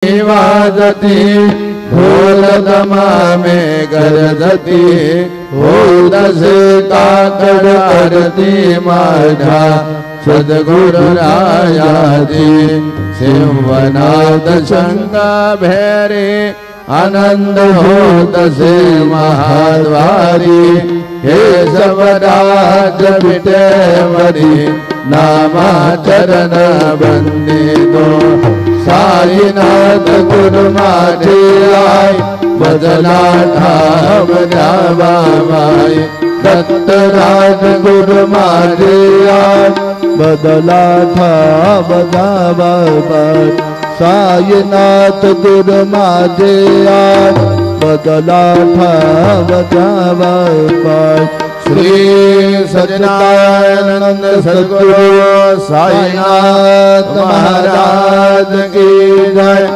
वाजती ढोल दमा में गरजती हो दस काकड़ करती माझा सद्गुरु रायादी सिंहनाद शंका भैरे आनंद होत से महाद्वारी हे सबराज बिटे मरी नामा चरण बंदी दो साईनाथ गुरु माझे आय बदला ठाव बाबाई दत्तराज गुरु माझे आय बदला ठाव बाबाई साईनाथ गुरु माझे आय बदला ठाव बाबाई श्री सच्चिदानंद सद्गुरु साईनाथ महाराज की जय।